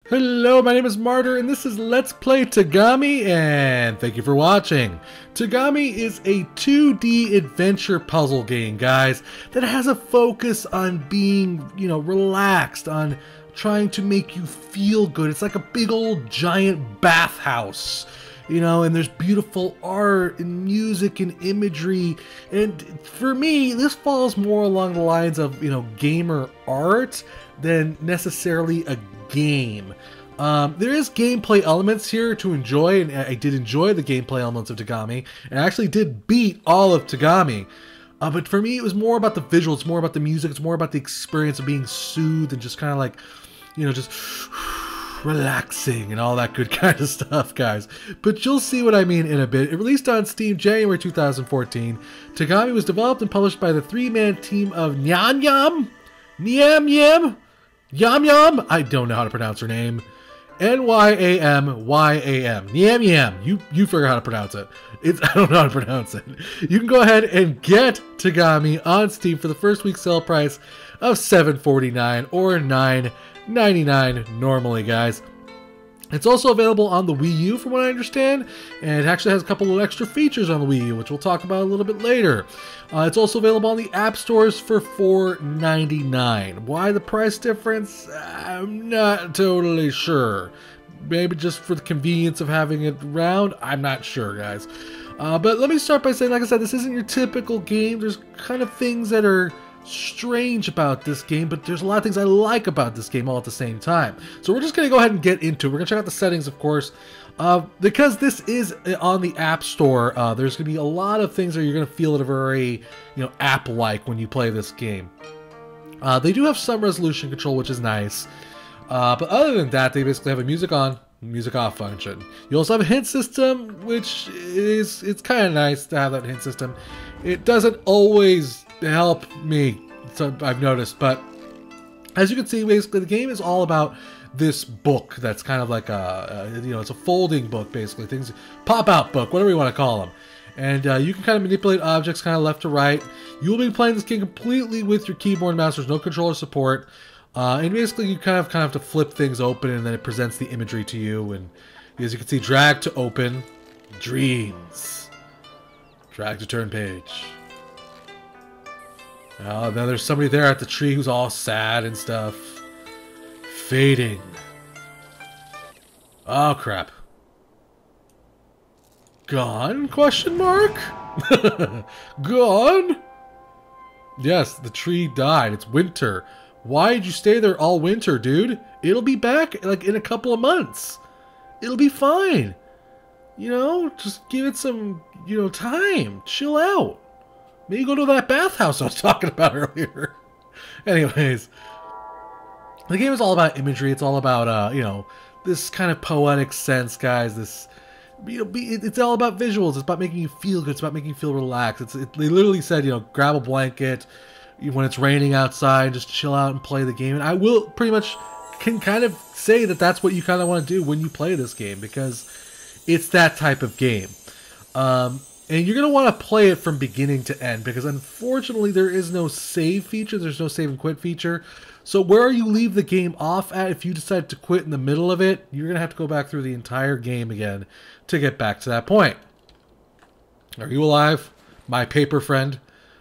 Hello, my name is Martyr, and this is Let's Play Tengami, and thank you for watching. Tengami is a 2D adventure puzzle game, guys, that has a focus on being, relaxed, on trying to make you feel good. It's like a big old giant bathhouse, and there's beautiful art and music and imagery. And for me, this falls more along the lines of, gamer art than necessarily a game. There is gameplay elements here to enjoy, and I did enjoy the gameplay elements of Tengami, and I actually did beat all of Tengami. But for me, it was more about the visuals, it's more about the music, it's more about the experience of being soothed and just kind of like, just relaxing and all that good kind of stuff, guys. But you'll see what I mean in a bit. It released on Steam January 2014. Tengami was developed and published by the three-man team of Nyamyam? Nyamyam? I don't know how to pronounce her name. Nyamyam. Nyamyam. You figure out how to pronounce it. I don't know how to pronounce it. You can go ahead and get Tengami on Steam for the first week sale price of $7.49 or $9.99 normally, guys. It's also available on the Wii U, from what I understand, and it actually has a couple of extra features on the Wii U, which we'll talk about a little bit later. It's also available on the app stores for $4.99. Why the price difference? I'm not totally sure. Maybe just for the convenience of having it around? I'm not sure, guys. But let me start by saying, like I said, this isn't your typical game. There's kind of things that are strange about this game, but there's a lot of things I like about this game all at the same time. So we're just going to go ahead and get into it. We're going to check out the settings, of course. Because this is on the App Store, there's going to be a lot of things that you're going to feel that are very, app-like when you play this game. They do have some resolution control, which is nice. But other than that, they basically have a music on, music off function. You also have a hint system, which it's kind of nice to have that hint system. It doesn't always help me, so I've noticed, but as you can see, basically the game is all about this book that's kind of like it's a folding book, basically. Things pop-out book, whatever you want to call them. And you can kind of manipulate objects kind of left to right. You will be playing this game completely with your keyboard and mouse. There's no controller support. And basically you kind of have to flip things open, and then it presents the imagery to you. And as you can see, drag to open, dreams. Drag to turn page. Oh, now there's somebody there at the tree who's all sad and stuff. Fading. Oh, crap. Gone? Question mark? Gone? Yes, the tree died. It's winter. Why did you stay there all winter, dude? It'll be back, like, in a couple of months. It'll be fine. Just give it some, time. Chill out. Maybe go to that bathhouse I was talking about earlier. Anyways, the game is all about imagery. It's all about, this kind of poetic sense, guys. This, it's all about visuals. It's about making you feel good. It's about making you feel relaxed. They literally said, grab a blanket when it's raining outside, just chill out and play the game. And I will pretty much can kind of say that that's what you kind of want to do when you play this game, because it's that type of game. And you're going to want to play it from beginning to end, because unfortunately there is no save feature. There's no save and quit feature. So where you leave the game off at, if you decide to quit in the middle of it, you're going to have to go back through the entire game again to get back to that point. Are you alive, my paper friend?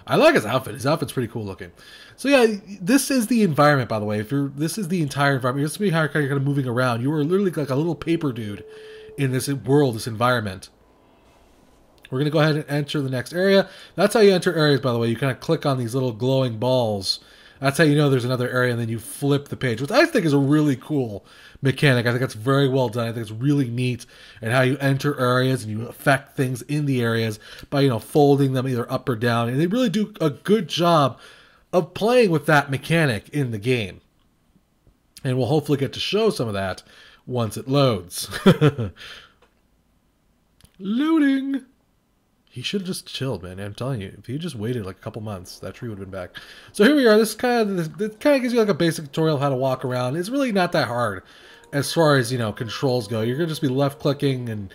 I like his outfit. His outfit's pretty cool looking. So yeah, this is the environment, by the way. This is the entire environment. You're see how you're kind of moving around. You are literally like a little paper dude in this world, this environment. We're going to go ahead and enter the next area. That's how you enter areas, by the way. You kind of click on these little glowing balls. That's how you know there's another area, and then you flip the page, which I think is a really cool mechanic. I think that's very well done. I think it's really neat, and how you enter areas and you affect things in the areas by, folding them either up or down. And they really do a good job of playing with that mechanic in the game. And we'll hopefully get to show some of that once it loads. Loading! He should have just chilled, man. I'm telling you, if he just waited like a couple months, that tree would have been back. So here we are. This kind of gives you like a basic tutorial of how to walk around. It's really not that hard as far as, controls go. You're going to just be left clicking and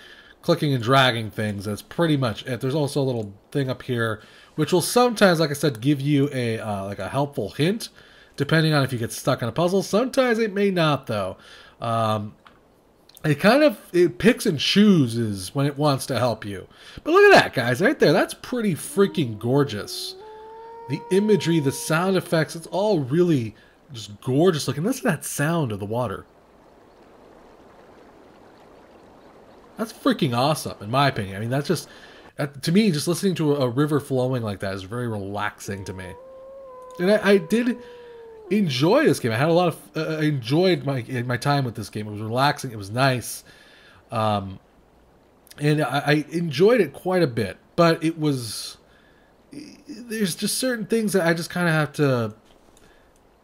dragging things. That's pretty much it. There's also a little thing up here, which will sometimes, like I said, give you a like a helpful hint, depending on if you get stuck on a puzzle. Sometimes it may not, though. It picks and chooses when it wants to help you. But look at that, guys, right there. That's pretty freaking gorgeous. The imagery, the sound effects, it's all really just gorgeous looking. Listen to that sound of the water. That's freaking awesome, in my opinion. I mean, that's just, to me, just listening to a river flowing like that is very relaxing to me. And I did enjoy this game. I had a lot of, I enjoyed my time with this game. It was relaxing. It was nice. And I enjoyed it quite a bit. But it was, there's just certain things that I just kind of have to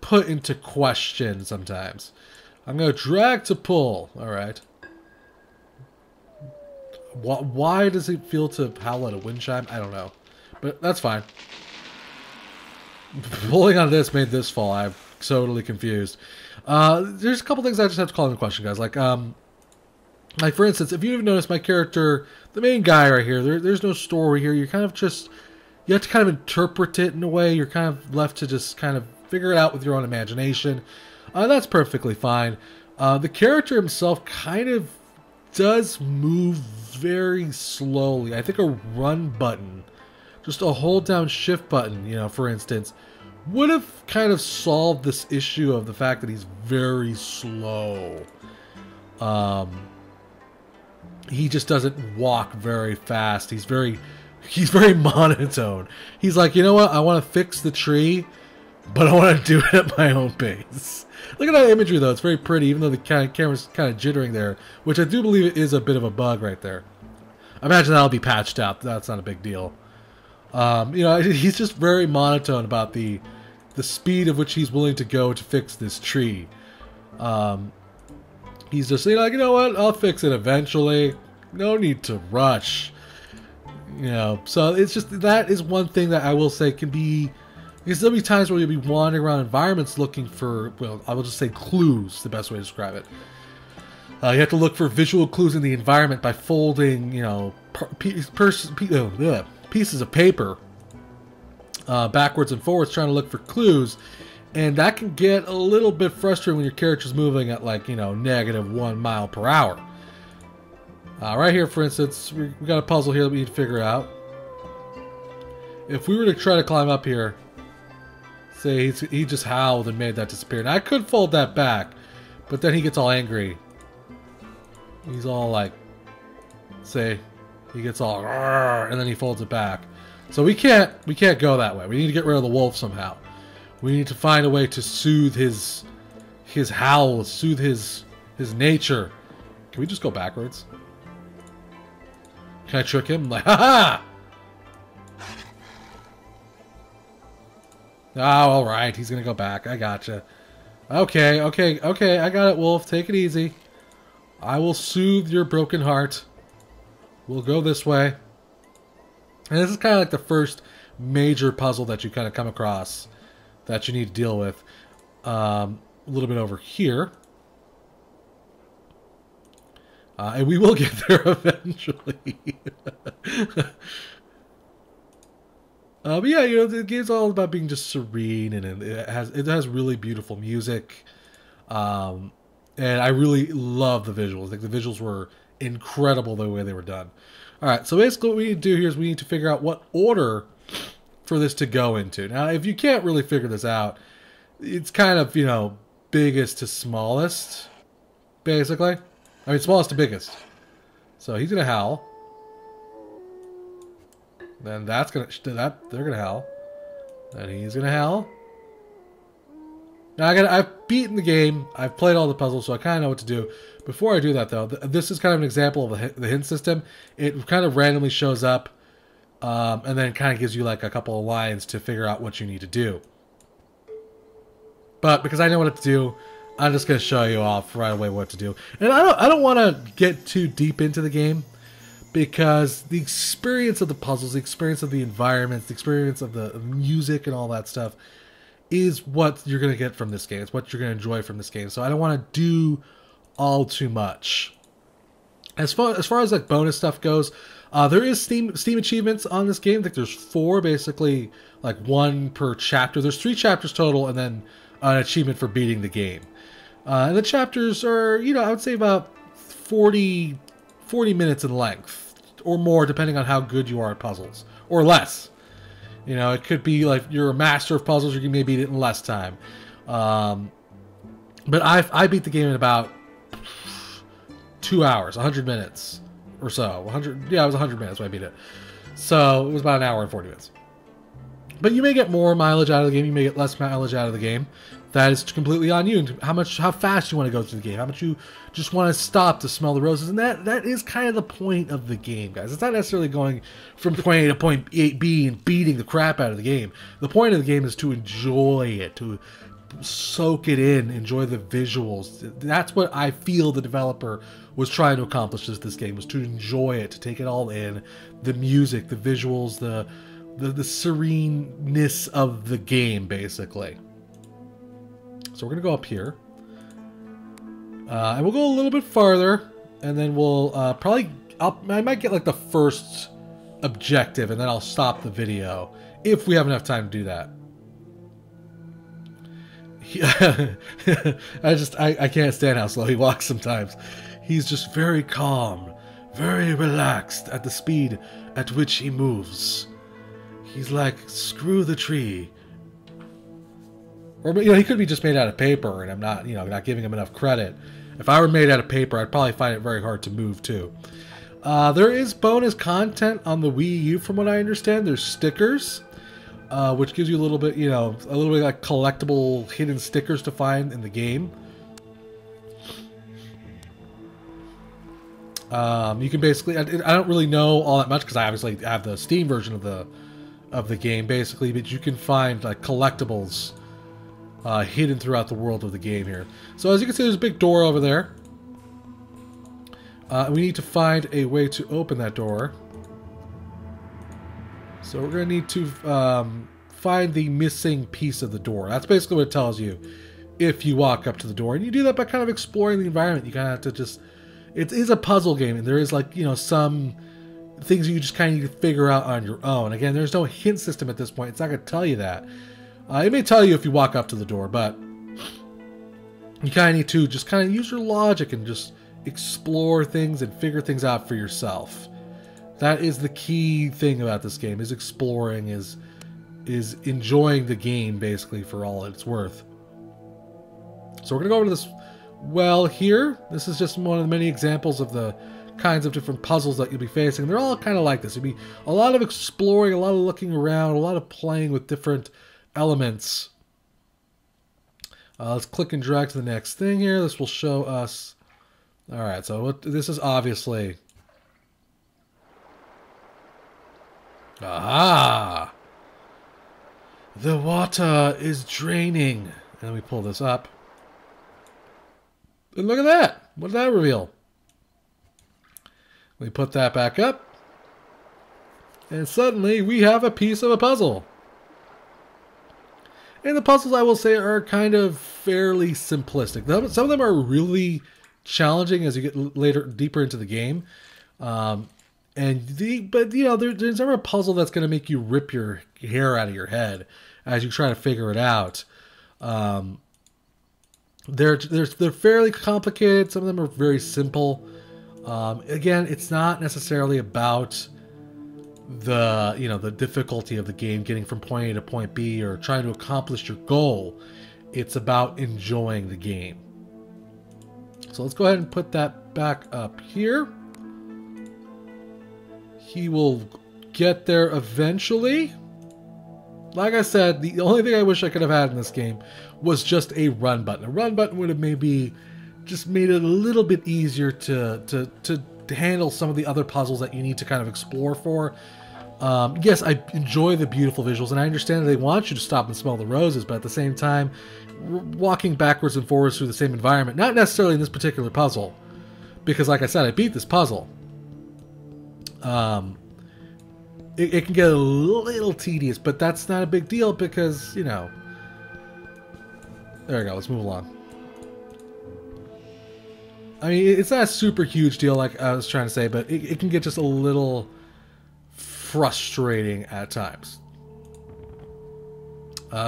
put into question sometimes. I'm going to drag to pull. All right. Why does it feel to howl at a wind chime? I don't know. But that's fine. Pulling on this made this fall. I'm totally confused. There's a couple things I just have to call into question, guys. Like for instance, if you've noticed my character, the main guy right here, there's no story here. You're kind of just, you have to kind of interpret it in a way. You're kind of left to just kind of figure it out with your own imagination. That's perfectly fine. The character himself kind of does move very slowly. I think a run button, just a hold down shift button, you know, for instance, would have kind of solved this issue of the fact that he's very slow. He just doesn't walk very fast. He's very monotone. He's like, you know what? I want to fix the tree, but I want to do it at my own pace. Look at that imagery, though. It's very pretty, even though the camera's kind of jittering there, which I do believe is a bit of a bug right there. I imagine that'll be patched out. That's not a big deal. You know, he's just very monotone about the speed of which he's willing to go to fix this tree. He's just like, you know what? I'll fix it eventually. No need to rush. You know, so it's just, that is one thing that I will say can be, because there'll be times where you'll be wandering around environments looking for, well, I will just say clues, the best way to describe it. You have to look for visual clues in the environment by folding, you know, pieces of paper backwards and forwards trying to look for clues. And that can get a little bit frustrating when your character's moving at, like, you know, -1 mile per hour. Right here, for instance, we got a puzzle here that we need to figure out. If we were to try to climb up here, say he just howled and made that disappear. Now, I could fold that back, but then he gets all angry. He's all like, say, he gets all, and then he folds it back. So we can't go that way. We need to get rid of the wolf somehow. We need to find a way to soothe his howls, soothe his nature. Can we just go backwards? Can I trick him? Like, ha-ha! Oh, alright. He's gonna go back. I gotcha. Okay, I got it, wolf. Take it easy. I will soothe your broken heart. We'll go this way. And this is kind of like the first major puzzle that you kind of come across that you need to deal with. A little bit over here. And we will get there eventually. But yeah, you know, the game's all about being just serene, and it has really beautiful music. And I really love the visuals. Like, the visuals were incredible the way they were done. Alright, so basically what we need to do here is we need to figure out what order for this to go into. Now, if you can't really figure this out, it's kind of, you know, biggest to smallest, basically. I mean, smallest to biggest. So he's gonna howl. Then they're gonna howl. Then he's gonna howl. Now I've beaten the game. I've played all the puzzles, so I kind of know what to do. Before I do that, though, this is kind of an example of the hint system. It kind of randomly shows up, and then kind of gives you like a couple of lines to figure out what you need to do. But because I know what to do, I'm just going to show you off right away what to do. And I don't want to get too deep into the game, because the experience of the puzzles, the experience of the environments, the experience of the music and all that stuff is what you're going to get from this game. It's what you're going to enjoy from this game. So I don't want to do all too much. As far as like bonus stuff goes, there is Steam achievements on this game. I think there's 4, basically, like 1 per chapter. There's 3 chapters total, and then an achievement for beating the game. And the chapters are, you know, I would say about 40 minutes in length or more, depending on how good you are at puzzles, or less. You know, it could be like you're a master of puzzles, you can maybe beat it in less time. But I beat the game in about 2 hours, 100 minutes or so. 100, yeah, it was 100 minutes when I beat it. So it was about an hour and 40 minutes. But you may get more mileage out of the game, you may get less mileage out of the game. That is completely on you, and how fast you want to go through the game, how much you just want to stop to smell the roses, and that is kind of the point of the game, guys. It's not necessarily going from point A to point B and beating the crap out of the game. The point of the game is to enjoy it, to soak it in, enjoy the visuals. That's what I feel the developer was trying to accomplish with this game, was to enjoy it, to take it all in, the music, the visuals, the sereneness of the game, basically. So we're going to go up here. And we'll go a little bit farther. And then we'll I might get like the first objective. And then I'll stop the video. If we have enough time to do that. I can't stand how slow he walks sometimes. He's just very calm. Very relaxed at the speed at which he moves. He's like, screw the tree. Or, you know, he could be just made out of paper, and I'm not, you know, not giving him enough credit. If I were made out of paper, I'd probably find it very hard to move, too. There is bonus content on the Wii U, from what I understand. There's stickers, which gives you a little bit, you know, a little bit like collectible hidden stickers to find in the game. You can basically, I don't really know all that much, because I obviously have the Steam version of the game, basically, but you can find, like, collectibles hidden throughout the world of the game here. So as you can see, there's a big door over there. We need to find a way to open that door. So we're going to need to find the missing piece of the door. That's basically what it tells you if you walk up to the door. And you do that by kind of exploring the environment. You kind of have to just... It is a puzzle game, and there is, like, you know, some things you just kind of need to figure out on your own. Again, there's no hint system at this point. It's not going to tell you that. It may tell you if you walk up to the door, but you kind of need to just kind of use your logic and just explore things and figure things out for yourself. That is the key thing about this game, is exploring, is enjoying the game, basically, for all it's worth. So we're going to go over to this well here. This is just one of the many examples of the kinds of different puzzles that you'll be facing. They're all kind of like this. It'll be a lot of exploring, a lot of looking around, a lot of playing with different elements. Let's click and drag to the next thing here. This will show us... Alright, so this is obviously... Aha! The water is draining. And we pull this up. And look at that! What did that reveal? We put that back up. And suddenly we have a piece of a puzzle. And the puzzles, I will say, are kind of fairly simplistic. Some of them are really challenging as you get deeper into the game. But you know, there's never a puzzle that's going to make you rip your hair out of your head as you try to figure it out. They're fairly complicated. Some of them are very simple. Again, it's not necessarily about the difficulty of the game, getting from point A to point B, or trying to accomplish your goal. It's about enjoying the game. So let's go ahead and put that back up here. He will get there eventually. Like I said, the only thing I wish I could have had in this game was just a run button. A run button would have maybe just made it a little bit easier to handle some of the other puzzles that you need to kind of explore for. Yes, I enjoy the beautiful visuals, and I understand that they want you to stop and smell the roses, but at the same time, walking backwards and forwards through the same environment, not necessarily in this particular puzzle, because like I said, I beat this puzzle. It can get a little tedious, but that's not a big deal because, you know... There we go, let's move along. I mean, it's not a super huge deal like I was trying to say, but it can get just a little frustrating at times.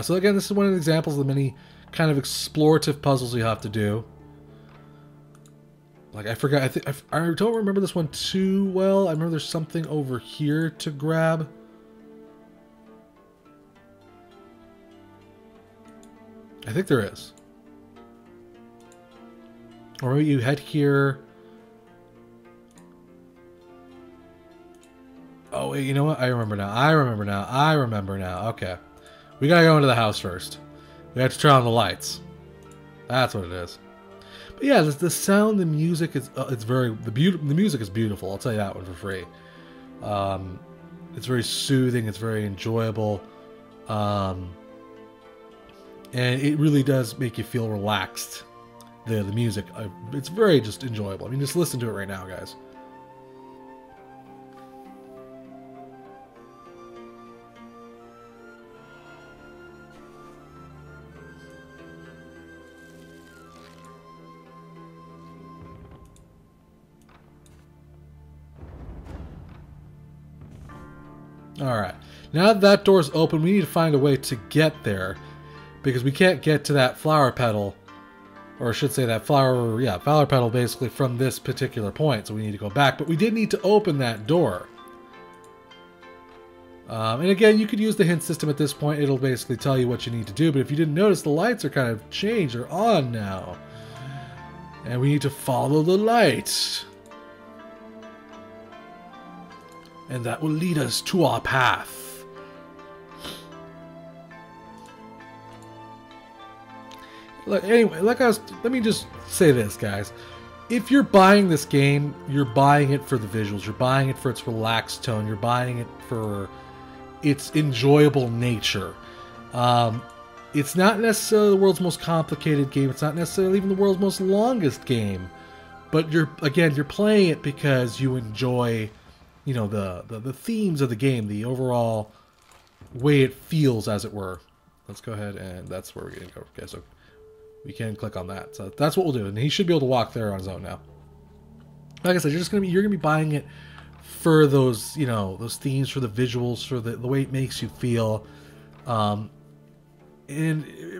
So again, this is one of the examples of the many kind of explorative puzzles you have to do. Like, I forgot, I don't remember this one too well. I remember there's something over here to grab. I think there is. Or maybe you head here. Oh, wait, you know what? I remember now. I remember now. Okay. We gotta go into the house first. We have to turn on the lights. That's what it is. But yeah, the sound, the music is the music is beautiful. I'll tell you that one for free. It's very soothing. It's very enjoyable, and it really does make you feel relaxed. The music, it's very just enjoyable. I mean, just listen to it right now, guys. Alright, now that door's open, we need to find a way to get there, because we can't get to that flower petal, or I should say that flower petal basically from this particular point, so we need to go back, but we did need to open that door. And again, you could use the hint system at this point, it'll basically tell you what you need to do, but if you didn't notice, the lights are kind of changed, they're on now. And we need to follow the light. And that will lead us to our path. Anyway, let me just say this, guys. If you're buying this game, you're buying it for the visuals. You're buying it for its relaxed tone. You're buying it for its enjoyable nature. It's not necessarily the world's most complicated game. It's not necessarily even the world's most longest game. But you're playing it because you enjoy, you know, the themes of the game, the overall way it feels, as it were. Let's go ahead, and that's where we're going to go. Okay, so we can click on that. So that's what we'll do, and he should be able to walk there on his own now. Like I said, you're gonna be buying it for those, you know, those themes, for the visuals, for the way it makes you feel, and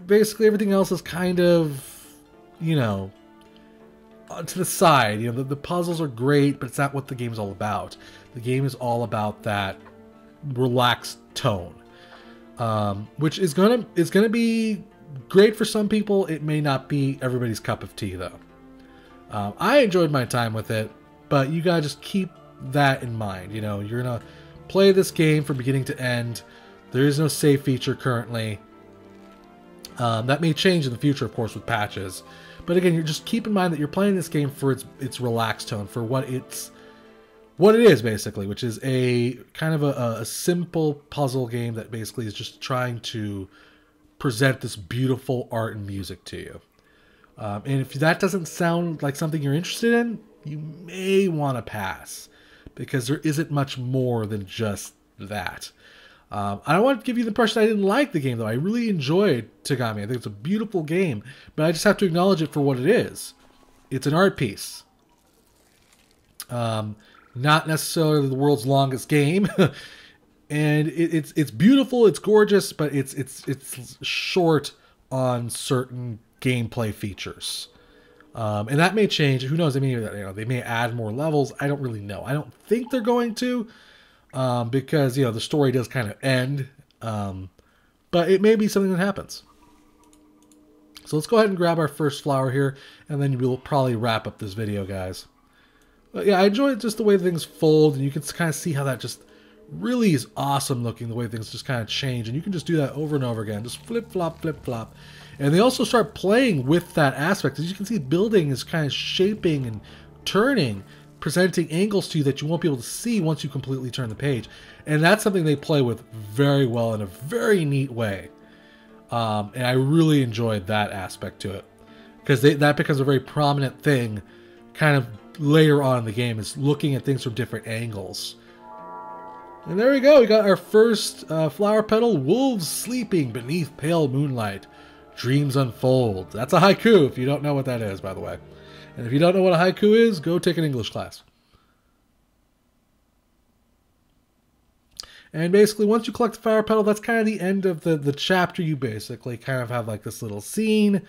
basically everything else is kind of, you know, to the side. You know, the puzzles are great, but it's not what the game's all about. The game is all about that relaxed tone, which is gonna be great for some people. It may not be everybody's cup of tea, though. I enjoyed my time with it, but you gotta just keep that in mind. You know, you're gonna play this game from beginning to end. There is no save feature currently. That may change in the future, of course, with patches. But again, you just keep in mind that you're playing this game for its relaxed tone, for what it is basically, which is a kind of a simple puzzle game that basically is just trying to present this beautiful art and music to you. And if that doesn't sound like something you're interested in, you may want to pass, because there isn't much more than just that. I don't want to give you the impression I didn't like the game, though. I really enjoyed Tengami. I think it's a beautiful game, but I just have to acknowledge it for what it is. It's an art piece. Not necessarily the world's longest game, and it's beautiful, it's gorgeous, but it's short on certain gameplay features. And that may change. Who knows? I mean, you know, they may add more levels. I don't really know. I don't think they're going to. Because, you know, the story does kind of end, but it may be something that happens. So let's go ahead and grab our first flower here, and then we'll probably wrap up this video, guys. But yeah, I enjoy just the way things fold, and you can kind of see how that just really is awesome looking, the way things just kind of change, and you can just do that over and over again, just flip-flop, flip-flop. And they also start playing with that aspect. As you can see, building is kind of shaping and turning, presenting angles to you that you won't be able to see once you completely turn the page. And that's something they play with very well in a very neat way. And I really enjoyed that aspect to it, because that becomes a very prominent thing kind of later on in the game, is looking at things from different angles. And there we go. We got our first flower petal. Wolves sleeping beneath pale moonlight. Dreams unfold. That's a haiku, if you don't know what that is, by the way. And if you don't know what a haiku is, go take an English class. And basically, once you collect the flower petal, that's kind of the end of the chapter. You basically kind of have like this little scene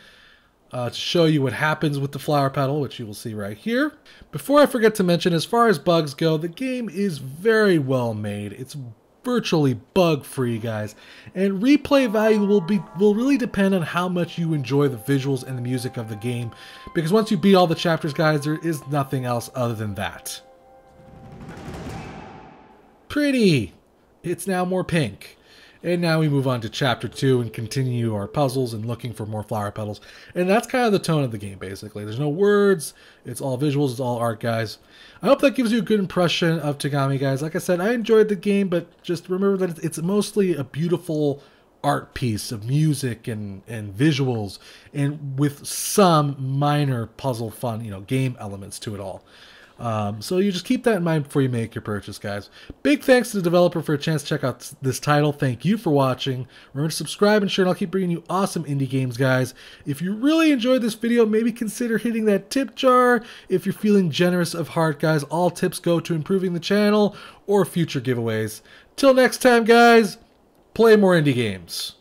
to show you what happens with the flower petal, which you will see right here. Before I forget to mention, as far as bugs go, the game is very well made. It's virtually bug-free, guys, and replay value will really depend on how much you enjoy the visuals and the music of the game, because once you beat all the chapters, guys, there is nothing else other than that. Pretty! It's now more pink. And now we move on to chapter 2 and continue our puzzles and looking for more flower petals. And that's kind of the tone of the game, basically. There's no words. It's all visuals. It's all art, guys. I hope that gives you a good impression of Tengami, guys. Like I said, I enjoyed the game, but just remember that it's mostly a beautiful art piece of music and visuals, and with some minor puzzle fun, game elements to it all. So you just keep that in mind before you make your purchase, guys. Big thanks to the developer for a chance to check out this title. Thank you for watching. Remember to subscribe and share, and I'll keep bringing you awesome indie games, guys. If you really enjoyed this video, maybe consider hitting that tip jar. If you're feeling generous of heart, guys, all tips go to improving the channel or future giveaways. Till next time, guys, play more indie games.